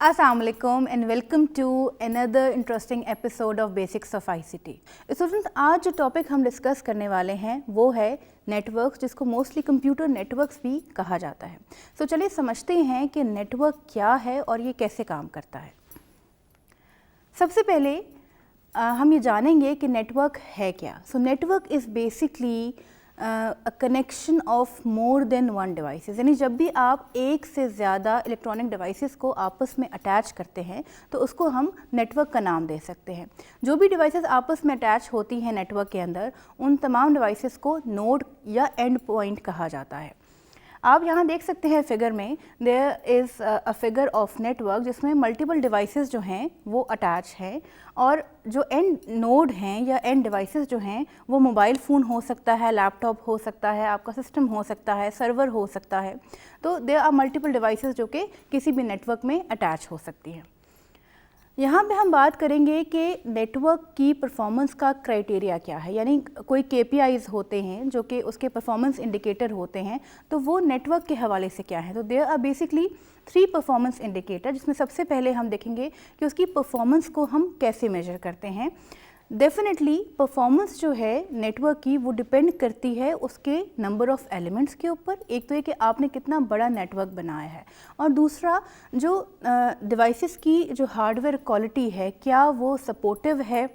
Assalamualaikum and welcome to another interesting episode of Basics of ICT। Student, आज जो topic हम discuss करने वाले हैं वो है नेटवर्क, जिसको मोस्टली कंप्यूटर नेटवर्क्स भी कहा जाता है। तो चलिए समझते हैं कि नेटवर्क क्या है और ये कैसे काम करता है। सबसे पहले हम ये जानेंगे कि नेटवर्क है क्या। So network is basically a connection of more than one devices, यानी जब भी आप एक से ज़्यादा इलेक्ट्रॉनिक डिवाइसेस को आपस में अटैच करते हैं तो उसको हम नेटवर्क का नाम दे सकते हैं। जो भी डिवाइसेस आपस में अटैच होती हैं नेटवर्क के अंदर, उन तमाम डिवाइसेस को नोड या एंड पॉइंट कहा जाता है। आप यहाँ देख सकते हैं फिगर में, there is a figure of network जिसमें मल्टीपल डिवाइसेस जो हैं वो अटैच हैं, और जो एंड नोड हैं या एंड डिवाइसेस जो हैं वो मोबाइल फ़ोन हो सकता है, लैपटॉप हो सकता है, आपका सिस्टम हो सकता है, सर्वर हो सकता है। तो देयर आर मल्टीपल डिवाइसेस जो कि किसी भी नेटवर्क में अटैच हो सकती हैं। यहाँ पे हम बात करेंगे कि नेटवर्क की परफॉर्मेंस का क्राइटेरिया क्या है, यानी कोई KPIs होते हैं जो कि उसके परफॉर्मेंस इंडिकेटर होते हैं, तो वो नेटवर्क के हवाले से क्या है। तो there are basically 3 performance indicator, जिसमें सबसे पहले हम देखेंगे कि उसकी परफॉर्मेंस को हम कैसे मेजर करते हैं। डेफिनेटली परफॉर्मेंस जो है नेटवर्क की वो डिपेंड करती है उसके नंबर ऑफ़ एलिमेंट्स के ऊपर। एक तो ये कि आपने कितना बड़ा नेटवर्क बनाया है, और दूसरा जो डिवाइसेस की जो हार्डवेयर क्वालिटी है, क्या वो सपोर्टिव है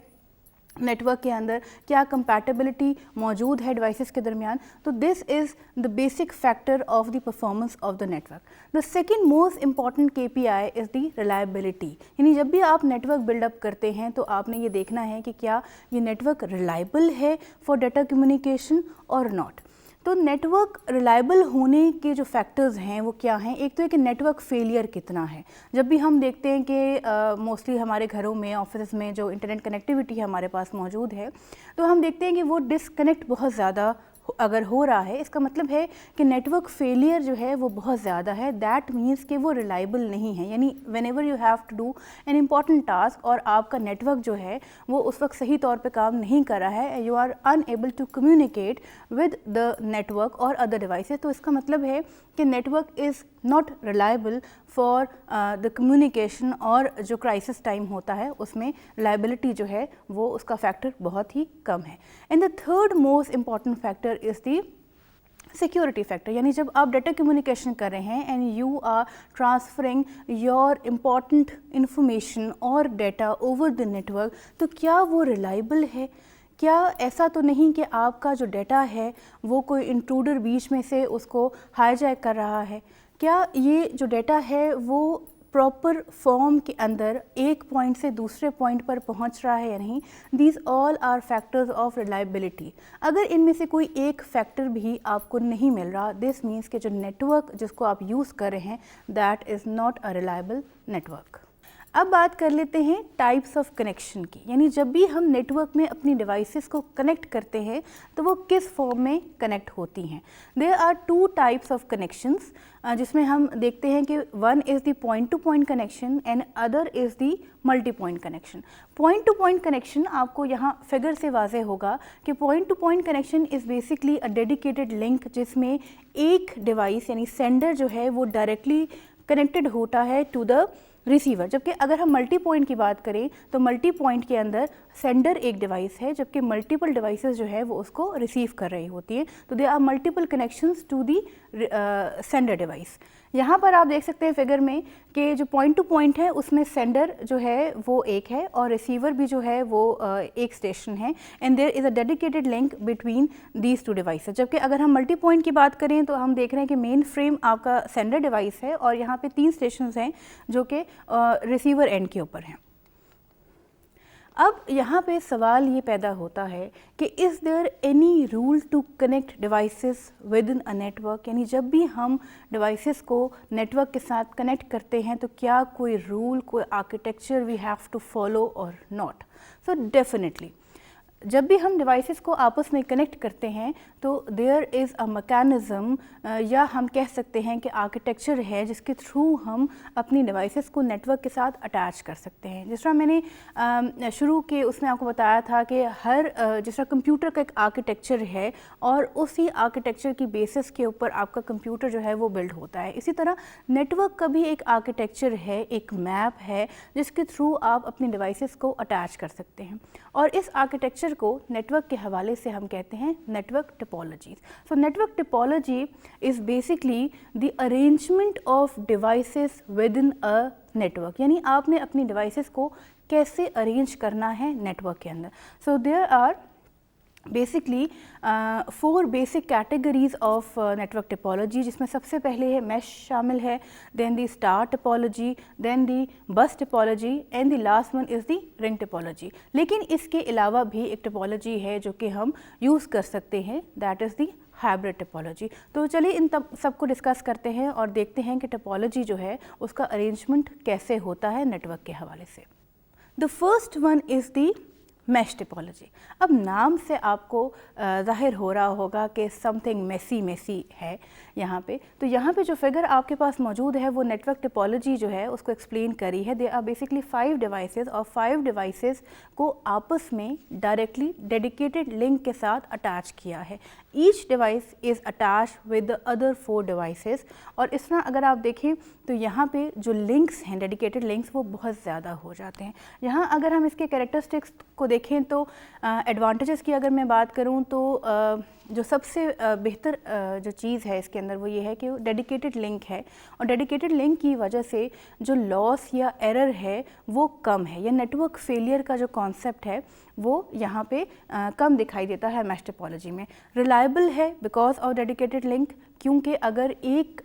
नेटवर्क के अंदर, क्या कंपैटिबिलिटी मौजूद है डिवाइसेस के दरमियान। तो this is the basic factor of the performance of the network. The second most important KPI is the reliability, यानी जब भी आप नेटवर्क बिल्डअप करते हैं तो आपने ये देखना है कि क्या ये नेटवर्क रिलायबल है फॉर डाटा कम्युनिकेशन और नॉट। तो नेटवर्क रिलायबल होने के जो फैक्टर्स हैं वो क्या हैं। एक तो है कि नेटवर्क फेलियर कितना है। जब भी हम देखते हैं कि मोस्टली हमारे घरों में, ऑफिस में जो इंटरनेट कनेक्टिविटी हमारे पास मौजूद है, तो हम देखते हैं कि वो डिसकनेक्ट बहुत ज़्यादा अगर हो रहा है, इसका मतलब है कि नेटवर्क फेलियर जो है वो बहुत ज़्यादा है। दैट मीन्स कि वो रिलायबल नहीं है, यानी whenever you have to do an important task और आपका नेटवर्क जो है वो उस वक्त सही तौर पे काम नहीं कर रहा है, you are unable to communicate with the network और अदर डिवाइसेस, तो इसका मतलब है कि network is not reliable for the communication, और जो क्राइसिस टाइम होता है उसमें रिलायबिलिटी जो है वो उसका फैक्टर बहुत ही कम है। And the third most important factor is the security factor, यानी जब आप डाटा कम्युनिकेशन कर रहे हैं and you are transferring your important information और डाटा ओवर द नेटवर्क, तो क्या वो रिलायबल है। क्या ऐसा तो नहीं कि आपका जो डाटा है वो कोई इंट्रूडर बीच में से उसको हाईजैक कर रहा है। क्या ये जो डाटा है वो प्रॉपर फॉर्म के अंदर एक पॉइंट से दूसरे पॉइंट पर पहुंच रहा है या नहीं। These all are factors of reliability. अगर इनमें से कोई एक फैक्टर भी आपको नहीं मिल रहा, दिस मीन्स कि जो नेटवर्क जिसको आप यूज़ कर रहे हैं that is not a reliable network. अब बात कर लेते हैं टाइप्स ऑफ कनेक्शन की, यानी जब भी हम नेटवर्क में अपनी डिवाइसेस को कनेक्ट करते हैं तो वो किस फॉर्म में कनेक्ट होती हैं। There are 2 types of connections, जिसमें हम देखते हैं कि one is the point to point connection and other is the multi point connection. Point to point connection आपको यहाँ फिगर से वाज़े होगा कि point to point connection is basically a dedicated link, जिसमें एक डिवाइस यानी सेंडर जो है वो डायरेक्टली कनेक्टेड होता है टू द रिसीवर। जबकि अगर हम मल्टी पॉइंट की बात करें तो मल्टी पॉइंट के अंदर सेंडर एक डिवाइस है, जबकि मल्टीपल डिवाइसेस जो है वो उसको रिसीव कर रही होती हैं। तो they are multiple connections to the sender device. यहाँ पर आप देख सकते हैं फिगर में कि जो पॉइंट टू पॉइंट है उसमें सेंडर जो है वो एक है और रिसीवर भी जो है वो एक स्टेशन है, and there is a dedicated link between these 2 devices. जबकि अगर हम मल्टी पॉइंट की बात करें तो हम देख रहे हैं कि मेन फ्रेम आपका सेंडर डिवाइस है और यहाँ पे 3 स्टेशंस हैं जो कि रिसीवर एंड के ऊपर हैं। अब यहाँ पे सवाल ये पैदा होता है कि is there any rule to connect devices within a network, यानी जब भी हम डिवाइसेस को नेटवर्क के साथ कनेक्ट करते हैं तो क्या कोई रूल, कोई architecture we have to follow और नॉट। सो डेफिनेटली जब भी हम डिवाइसेस को आपस में कनेक्ट करते हैं तो देयर इज़ अ मैकेनिज़्म या हम कह सकते हैं कि आर्किटेक्चर है जिसके थ्रू हम अपनी डिवाइसेस को नेटवर्क के साथ अटैच कर सकते हैं। जिस तरह मैंने शुरू के उसमें आपको बताया था कि हर जिस तरह कंप्यूटर का एक आर्किटेक्चर है और उसी आर्किटेक्चर की बेसिस के ऊपर आपका कंप्यूटर जो है वो बिल्ड होता है, इसी तरह नेटवर्क का भी एक आर्किटेक्चर है, एक मैप है जिसके थ्रू आप अपनी डिवाइसेस को अटैच कर सकते हैं। और इस आर्किटेक्चर को नेटवर्क के हवाले से हम कहते हैं network topology. So network topology is basically the arrangement of devices within a network, यानी आपने अपनी डिवाइसेस को कैसे अरेंज करना है नेटवर्क के अंदर। So there are basically 4 basic categories of network topology, जिसमें सबसे पहले है मैश शामिल है, then the star topology, then the bus topology and the last one is the ring topology. लेकिन इसके अलावा भी एक टोपोलॉजी है जो कि हम यूज़ कर सकते हैं, that is the hybrid topology. तो चलिए इन सबको डिस्कस करते हैं और देखते हैं कि टोपोलॉजी जो है उसका अरेंजमेंट कैसे होता है नेटवर्क के हवाले से। The first one is the mesh topology. अब नाम से आपको ज़ाहिर हो रहा होगा कि समथिंग मेसी है यहाँ पे। तो यहाँ पे जो फिगर आपके पास मौजूद है वो नेटवर्क टोपोलॉजी जो है उसको एक्सप्लेन करी है। दे आर बेसिकली 5 डिवाइसेस और 5 डिवाइसेस को आपस में डायरेक्टली डेडिकेटेड लिंक के साथ अटैच किया है। Each device is attach with the other 4 devices. और इस तरह अगर आप देखें तो यहाँ पे जो लिंक्स हैं, डेडिकेटेड लिंक्स, वो बहुत ज़्यादा हो जाते हैं। यहाँ अगर हम इसके कैरेक्टरिस्टिक्स को देखें तो एडवांटेजेस की अगर मैं बात करूँ तो जो सबसे बेहतर जो चीज़ है इसके अंदर वो ये है कि वो डेडिकेटेड लिंक है और डेडिकेटेड लिंक की वजह से जो लॉस या एरर है वो कम है, या नेटवर्क फेलियर का जो कॉन्सेप्ट है वो यहाँ पे कम दिखाई देता है मैश टोपोलॉजी में। रिलायबल है बिकॉज ऑफ डेडिकेटेड लिंक, क्योंकि अगर एक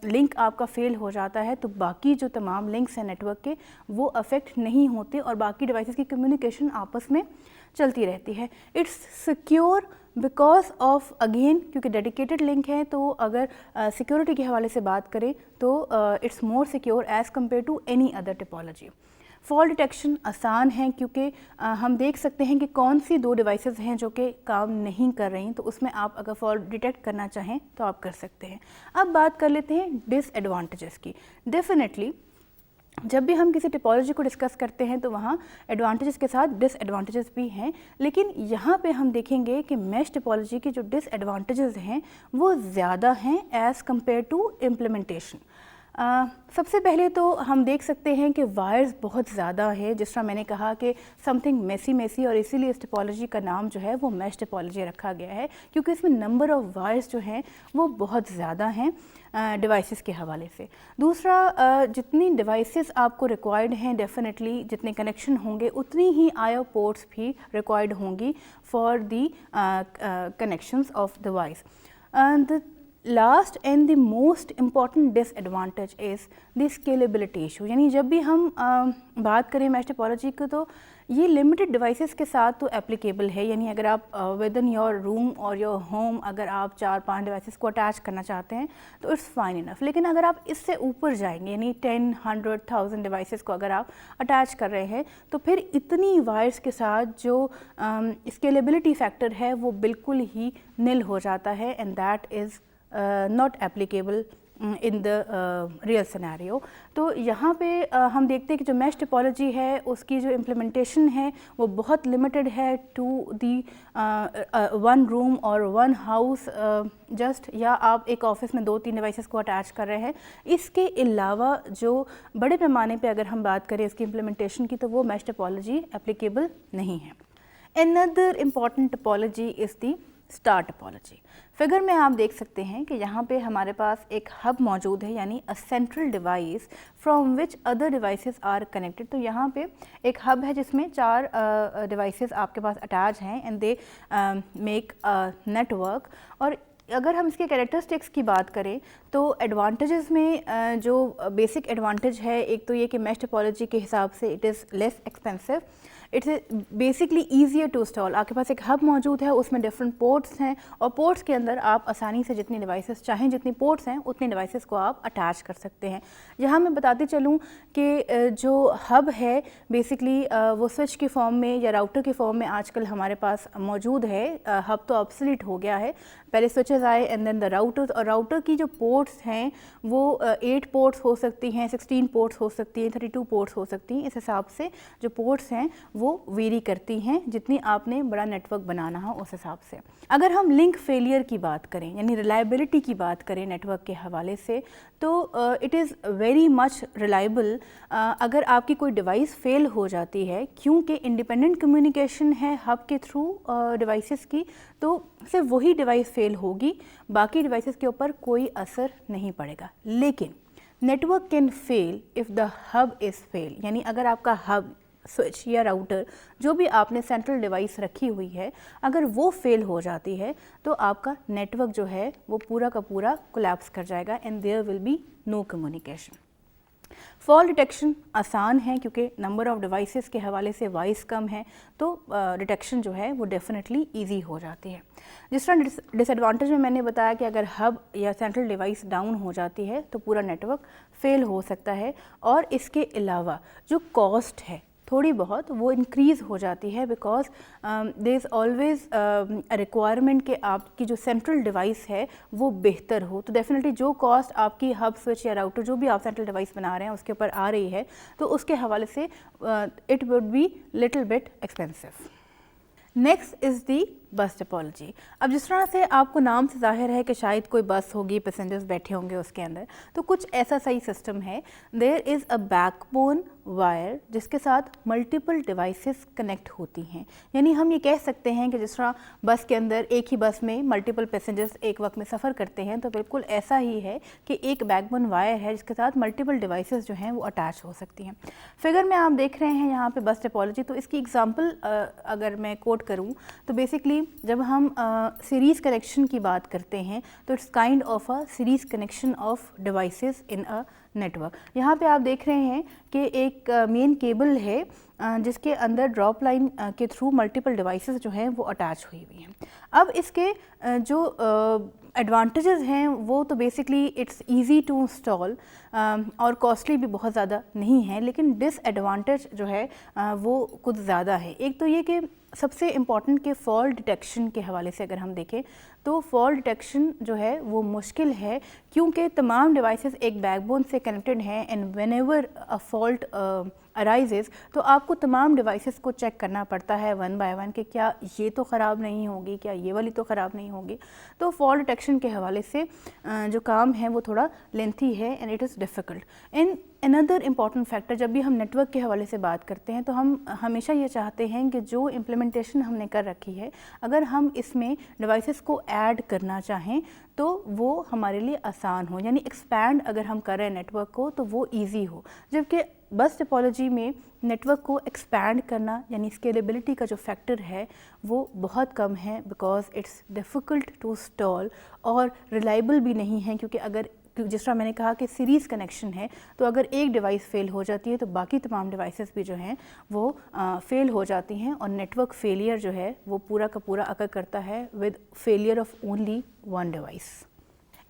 लिंक आपका फेल हो जाता है तो बाकी जो तमाम लिंक्स हैं नेटवर्क के वो अफेक्ट नहीं होते और बाकी डिवाइसेस की कम्युनिकेशन आपस में चलती रहती है। It's secure because of, again क्योंकि डेडिकेटेड लिंक है तो अगर सिक्योरिटी के हवाले से बात करें तो it's more secure as compare to any other topology. Fault detection आसान है क्योंकि हम देख सकते हैं कि कौन सी 2 डिवाइसेस हैं जो कि काम नहीं कर रही, तो उसमें आप अगर फॉल्ट डिटेक्ट करना चाहें तो आप कर सकते हैं। अब बात कर लेते हैं डिसएडवांटेजेस की। डेफिनेटली जब भी हम किसी टोपोलॉजी को डिस्कस करते हैं तो वहाँ एडवांटेजेस के साथ डिसएडवांटेजेस भी हैं, लेकिन यहाँ पे हम देखेंगे कि मैश टोपोलॉजी की जो डिसएडवांटेजेस हैं वो ज़्यादा हैं एज़ कम्पेयर टू इम्प्लीमेंटेशन। सबसे पहले तो हम देख सकते हैं कि वायर्स बहुत ज़्यादा है, जिस तरह मैंने कहा कि समथिंग मेसी और इसीलिए इस टोपोलॉजी का नाम जो है वो मैश टोपोलॉजी रखा गया है, क्योंकि इसमें नंबर ऑफ़ वायर्स जो हैं वो बहुत ज़्यादा हैं डिवाइसेस के हवाले से। दूसरा, जितनी डिवाइसेस आपको रिक्वायर्ड हैं, डेफिनेटली जितने कनेक्शन होंगे उतनी ही आईओ पोर्ट्स भी रिक्वायर्ड होंगी for the connections of device. The last and the most important disadvantage is the scalability issue. यानी जब भी हम बात करें मैश टोपोलॉजी की तो ये लिमिटेड डिवाइसेस के साथ तो एप्लीकेबल है, यानी अगर आप विद इन योर रूम और योर होम अगर आप 4-5 डिवाइसेस को अटैच करना चाहते हैं तो इट्स फाइन इनफ। लेकिन अगर आप इससे ऊपर जाएंगे, यानी 10, 100,000 डिवाइसेस को अगर आप अटैच कर रहे हैं तो फिर इतनी वायर्स के साथ जो स्केलेबिलिटी फैक्टर है वो बिल्कुल ही निल हो जाता है, and that is not applicable in the real scenario. तो यहाँ पे हम देखते हैं कि जो मैश टोपोलॉजी है उसकी जो इम्प्लीमेंटेशन है वो बहुत लिमिटेड है टू दी 1 रूम और 1 हाउस जस्ट, या आप एक ऑफिस में 2-3 डिवाइसेस को अटैच कर रहे हैं। इसके अलावा जो बड़े पैमाने पे अगर हम बात करें इसकी इम्प्लीमेंटेशन की तो वो मैश टोपोलॉजी एप्लीकेबल नहीं है। Another important topology is the star topology. Figure में आप देख सकते हैं कि यहाँ पे हमारे पास एक हब मौजूद है, यानी a central device from which other devices are connected. तो यहाँ पे एक हब है जिसमें 4 डिवाइसेस आपके पास अटैच हैं and they make a network. और अगर हम इसके कैरेक्टरिस्टिक्स की बात करें तो एडवांटेजेस में जो बेसिक एडवांटेज है, एक तो ये कि मैश टोपोलॉजी के हिसाब से it is less expensive. It's basically easier to install. आपके पास एक हब मौजूद है, उसमें डिफरेंट पोर्ट्स हैं और पोर्ट्स के अंदर आप आसानी से जितनी डिवाइसेस चाहें, जितनी पोर्ट्स हैं उतनी डिवाइसेस को आप अटैच कर सकते हैं। यहाँ मैं बताती चलूँ कि जो हब है बेसिकली वो स्विच के फॉर्म में या राउटर के फॉर्म में आजकल हमारे पास मौजूद है। हब तो ऑब्सोलीट हो गया है, पहले स्विचेस आए एंड देन द राउटर्स, और राउटर की जो पोर्ट्स हैं वो 8 पोर्ट्स हो सकती हैं, 16 पोर्ट्स हो सकती हैं, 32 पोर्ट्स हो सकती हैं। इस हिसाब से जो पोर्ट्स हैं वो वेरी करती हैं, जितनी आपने बड़ा नेटवर्क बनाना हो उस हिसाब से। अगर हम लिंक फेलियर की बात करें यानी रिलायबिलिटी की बात करें नेटवर्क के हवाले से, तो it is very much reliable. अगर आपकी कोई डिवाइस फेल हो जाती है, क्योंकि इंडिपेंडेंट कम्युनिकेशन है हब के थ्रू डिवाइसेस की, तो सिर्फ वही डिवाइस फेल होगी, बाकी डिवाइसेस के ऊपर कोई असर नहीं पड़ेगा। लेकिन network can fail if the hub is fail, यानी अगर आपका हब, स्विच या राउटर जो भी आपने सेंट्रल डिवाइस रखी हुई है, अगर वो फेल हो जाती है तो आपका नेटवर्क जो है वो पूरा का पूरा कोलैप्स कर जाएगा and there will be no communication. Fall detection आसान है क्योंकि नंबर ऑफ़ डिवाइसेस के हवाले से वाइस कम है, तो डिटेक्शन जो है वो डेफिनेटली इजी हो जाती है। जिस तरह डिसएडवांटेज में मैंने बताया कि अगर हब या सेंट्रल डिवाइस डाउन हो जाती है तो पूरा नेटवर्क फेल हो सकता है, और इसके अलावा जो कॉस्ट है थोड़ी बहुत वो इंक्रीज़ हो जाती है, because there is always requirement कि आपकी जो सेंट्रल डिवाइस है वो बेहतर हो। तो डेफिनेटली जो कॉस्ट आपकी हब, स्विच या राउटर जो भी आप सेंट्रल डिवाइस बना रहे हैं उसके ऊपर आ रही है, तो उसके हवाले से it would be little bit expensive. Next is the bus topology. अब जिस तरह से आपको नाम से जाहिर है कि शायद कोई बस होगी, पैसेंजर्स बैठे होंगे उसके अंदर, तो कुछ ऐसा सही सिस्टम है। There is a backbone wire जिसके साथ मल्टीपल डिवाइसेस कनेक्ट होती हैं। यानी हम ये कह सकते हैं कि जिस तरह बस के अंदर एक ही बस में मल्टीपल पैसेंजर्स एक वक्त में सफ़र करते हैं, तो बिल्कुल ऐसा ही है कि एक बैकबोन वायर है जिसके साथ मल्टीपल डिवाइसेस जो हैं वो अटैच हो सकती हैं। फिगर में आप देख रहे हैं यहाँ पे बस टोपोलॉजी, तो इसकी एग्जांपल अगर मैं कोट करूँ तो बेसिकली जब हम सीरीज़ कनेक्शन की बात करते हैं तो it's kind of a series connection of devices in a network. यहाँ पे आप देख रहे हैं कि एक मेन केबल है जिसके अंदर ड्रॉप लाइन के थ्रू मल्टीपल डिवाइसेस जो हैं वो अटैच हुई हुई हैं। अब इसके जो एडवांटेजेस हैं वो तो basically it's easy to install और कॉस्टली भी बहुत ज़्यादा नहीं है, लेकिन डिसएडवांटेज जो है वो कुछ ज़्यादा है। एक तो ये कि सबसे इम्पॉर्टेंट कि फॉल डिटेक्शन के हवाले से अगर हम देखें तो फॉल डिटेक्शन जो है वो मुश्किल है, क्योंकि तमाम डिवाइसेस एक बैकबोन से कनेक्टेड हैं and whenever a fault arises तो आपको तमाम डिवाइसेस को चेक करना पड़ता है वन बाय वन कि क्या ये तो ख़राब नहीं होगी, क्या ये वाली तो ख़राब नहीं होगी। तो फॉल डिटेक्शन के हवाले से जो काम है वो थोड़ा लेंथी है and it is difficult. And another important factor, जब भी हम नेटवर्क के हवाले से बात करते हैं तो हम हमेशा ये चाहते हैं कि जो इम्प्लीमेंटेशन हमने कर रखी है, अगर हम इसमें डिवाइसेस को ऐड करना चाहें तो वो हमारे लिए आसान हो, यानी एक्सपैंड अगर हम कर रहे हैं नेटवर्क को तो वो ईजी हो। जबकि बस टोपोलॉजी में नेटवर्क को एक्सपैंड करना यानी स्केलेबिलिटी का जो फैक्टर है वो बहुत कम है, because it's difficult to install और रिलायबल भी नहीं है, क्योंकि अगर जिस तरह मैंने कहा कि सीरीज़ कनेक्शन है तो अगर एक डिवाइस फेल हो जाती है तो बाकी तमाम डिवाइसेस भी जो हैं वो फेल हो जाती हैं, और नेटवर्क फेलियर जो है वो पूरा का पूरा अकर करता है with failure of only one device.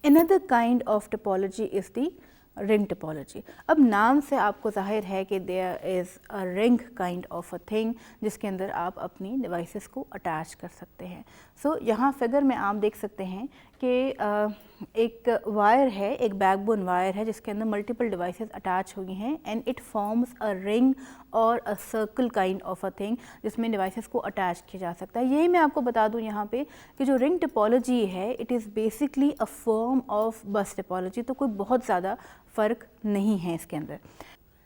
Another kind of topology is the ring topology. अब नाम से आपको जाहिर है कि there is a ring kind of a thing जिसके अंदर आप अपनी डिवाइसेस को अटैच कर सकते हैं। सो यहाँ फिगर में आप देख सकते हैं कि एक वायर है, एक बैकबोन वायर है जिसके अंदर मल्टीपल डिवाइसेस अटैच हुई हैं and it forms a ring और a circle kind of a thing जिसमें डिवाइसेस को अटैच किया जा सकता है। यही मैं आपको बता दूं यहाँ पे कि जो रिंग टोपोलॉजी है it is basically a form of बस टोपोलॉजी, तो कोई बहुत ज़्यादा फ़र्क नहीं है इसके अंदर।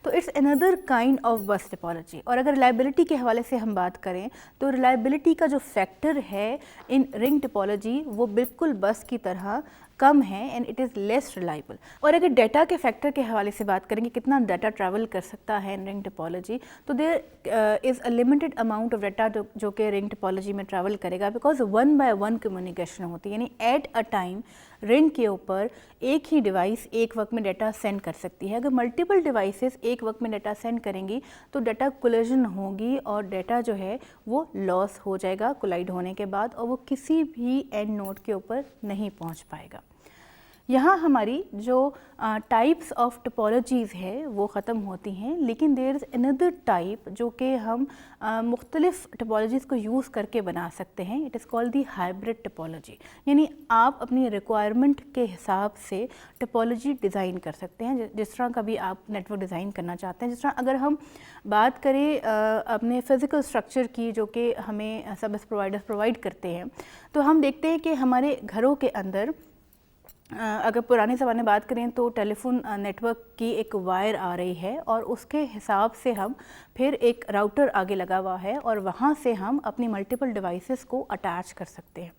तो इट्स अनदर काइंड ऑफ बस टोपोलॉजी। और अगर रिलायबिलिटी के हवाले से हम बात करें तो रिलायबिलिटी का जो फैक्टर है इन रिंग टोपोलॉजी वो बिल्कुल बस की तरह कम है and it is less reliable. और अगर डाटा के फैक्टर के हवाले से बात करेंगे कितना डाटा ट्रैवल कर सकता है इन रिंग टोपोलॉजी, तो there is a limited amount of data जो कि रिंग टोपोलॉजी में ट्रैवल करेगा, बिकॉज 1 by 1 कम्युनिकेशन होती है, यानी एट अ टाइम रिंग के ऊपर एक ही डिवाइस एक वक्त में डाटा सेंड कर सकती है। अगर मल्टीपल डिवाइसेस एक वक्त में डाटा सेंड करेंगी तो डाटा कोलिजन होगी और डाटा जो है वो लॉस हो जाएगा कोलाइड होने के बाद, और वो किसी भी एंड नोड के ऊपर नहीं पहुंच पाएगा। यहाँ हमारी जो टाइप्स ऑफ टोपोलॉजीज़ है वो ख़त्म होती हैं, लेकिन देयर इज़ अनदर टाइप जो कि हम मुख्तलिफ़ टोपोलॉजीज़ को यूज़ करके बना सकते हैं। It is called the hybrid topology, यानी आप अपनी रिक्वायरमेंट के हिसाब से टोपोलॉजी डिज़ाइन कर सकते हैं, जिस तरह का भी आप नेटवर्क डिज़ाइन करना चाहते हैं। जिस तरह अगर हम बात करें अपने फ़िज़िकल स्ट्रक्चर की जो कि हमें सर्विस प्रोवाइडर्स प्रोवाइड करते हैं, तो हम देखते हैं कि हमारे घरों के अंदर अगर पुराने ज़माने बात करें तो टेलीफोन नेटवर्क की एक वायर आ रही है और उसके हिसाब से हम फिर एक राउटर आगे लगा हुआ है और वहाँ से हम अपनी मल्टीपल डिवाइसेस को अटैच कर सकते हैं।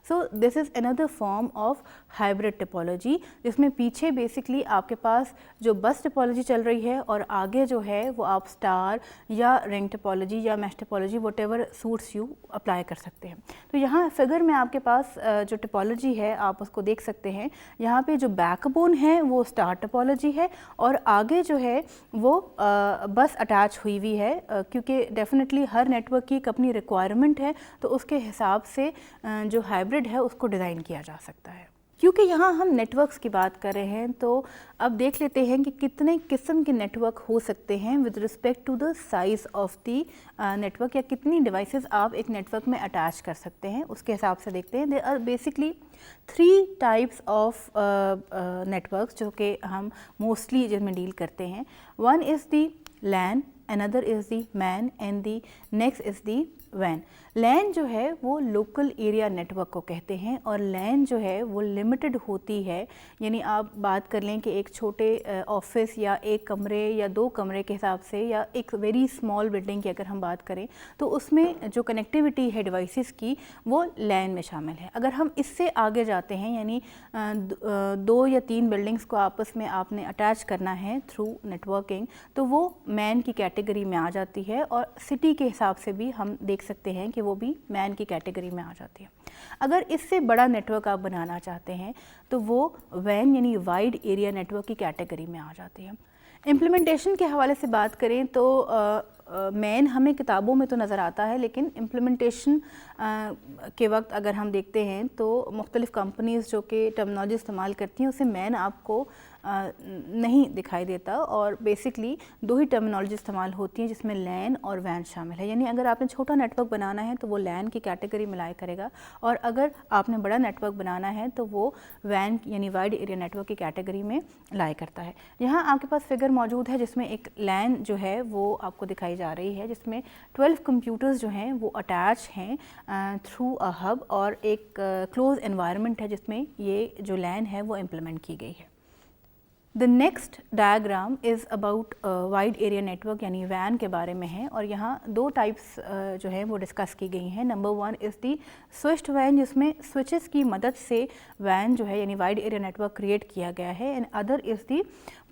So this is another form of hybrid topology, जिसमें पीछे बेसिकली आपके पास जो बस टोपोलॉजी चल रही है और आगे जो है वो आप स्टार या रिंग टोपोलॉजी या mesh topology whatever suits you apply कर सकते हैं। तो यहाँ फिगर में आपके पास जो टोपोलॉजी है आप उसको देख सकते हैं। यहाँ पे जो बैकबोन है वो स्टार टोपोलॉजी है और आगे जो है वो बस अटैच हुई हुई है, क्योंकि डेफिनेटली हर नेटवर्क की एक अपनी रिक्वायरमेंट है, तो उसके हिसाब से जो हाइब्रिड है उसको डिज़ाइन किया जा सकता है। क्योंकि यहाँ हम नेटवर्क्स की बात कर रहे हैं तो अब देख लेते हैं कि कितने किस्म के नेटवर्क हो सकते हैं with respect to the size of the network, या कितनी डिवाइसेस आप एक नेटवर्क में अटैच कर सकते हैं, उसके हिसाब से देखते हैं। They are basically 3 types of networks जो कि हम मोस्टली जिनमें डील करते हैं। One is the LAN, another is the MAN and the next is the वैन। लैन जो है वो लोकल एरिया नेटवर्क को कहते हैं और लैन जो है वो लिमिटेड होती है, यानी आप बात कर लें कि एक छोटे ऑफिस या एक कमरे या 2 कमरे के हिसाब से या एक वेरी स्मॉल बिल्डिंग की अगर हम बात करें तो उसमें जो कनेक्टिविटी है डिवाइसेस की वो लैन में शामिल है। अगर हम इससे आगे जाते हैं, यानी 2 या 3 बिल्डिंग्स को आपस में आपने अटैच करना है थ्रू नेटवर्किंग, तो वो मैन की कैटेगरी में आ जाती है और सिटी के हिसाब से भी हम देख सकते हैं कि वो भी मैन की कैटेगरी में आ जाती है। अगर इससे बड़ा नेटवर्क आप बनाना चाहते हैं तो वो वैन यानी वाइड एरिया नेटवर्क की कैटेगरी में आ जाती है। इम्प्लीमेंटेशन के हवाले से बात करें तो मैन हमें किताबों में तो नज़र आता है, लेकिन इम्प्लीमेंटेशन के वक्त अगर हम देखते हैं तो मुख्तलिफ़ कंपनीज़ जो कि टर्मिनोलॉजी इस्तेमाल करती हैं उससे मैन आपको नहीं दिखाई देता और बेसिकली 2 ही टर्मिनोलॉजी इस्तेमाल होती हैं जिसमें लैन और वैन शामिल है। यानी अगर आपने छोटा नेटवर्क बनाना है तो वो लैन की कैटेगरी में लाया करेगा और अगर आपने बड़ा नेटवर्क बनाना है तो वो वैन यानी वाइड एरिया नेटवर्क की कैटेगरी में लाया करता है। यहाँ आपके पास फिगर मौजूद है जिसमें एक लैन जो है वो आपको दिखाई जा रही है, जिसमें 12 कंप्यूटर्स जो हैं वो अटैच हैं थ्रू अ हब और एक क्लोज एनवायरनमेंट है जिसमें ये जो लैन है वो इम्प्लीमेंट की गई है। The next diagram is about wide area network यानी वैन के बारे में है और यहाँ 2 टाइप्स जो है वो डिस्कस की गई हैं। नंबर 1 इज़ दी स्विच्ड वैन, जिसमें स्विचेस की मदद से वैन जो है यानी वाइड एरिया नेटवर्क क्रिएट किया गया है, and other is the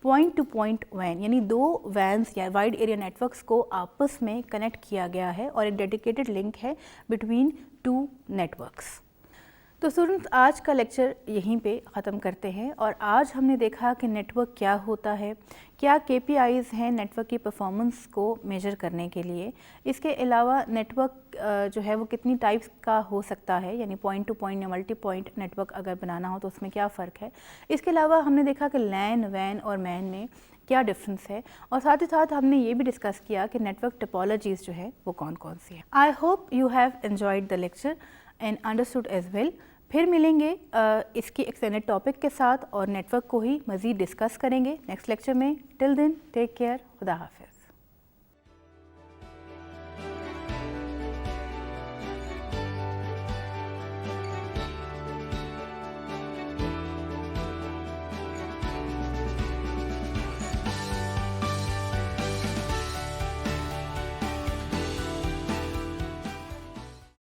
point to point when, यानी 2 वैन्स या वाइड एरिया नेटवर्क्स को आपस में कनेक्ट किया गया है और एक डेडिकेटेड लिंक है बिटवीन 2 नेटवर्क्स। तो स्टूडेंट्स, आज का लेक्चर यहीं पे ख़त्म करते हैं और आज हमने देखा कि नेटवर्क क्या होता है, क्या KPIs हैं नेटवर्क की परफॉर्मेंस को मेजर करने के लिए। इसके अलावा नेटवर्क जो है वो कितनी टाइप्स का हो सकता है, यानी पॉइंट टू पॉइंट या मल्टी पॉइंट नेटवर्क अगर बनाना हो तो उसमें क्या फ़र्क है। इसके अलावा हमने देखा कि लैन, वैन और मैन में क्या डिफरेंस है और साथ ही साथ हमने ये भी डिस्कस किया कि नेटवर्क टोपोलॉजीज़ जो है वो कौन कौन सी है। I hope you have enjoyed the lecture and understood as well. फिर मिलेंगे इसकी एक्सटेंडेड टॉपिक के साथ और नेटवर्क को ही मज़ीद डिस्कस करेंगे नेक्स्ट लेक्चर में। टिल देन टेक केयर, खुदा हाफिज़।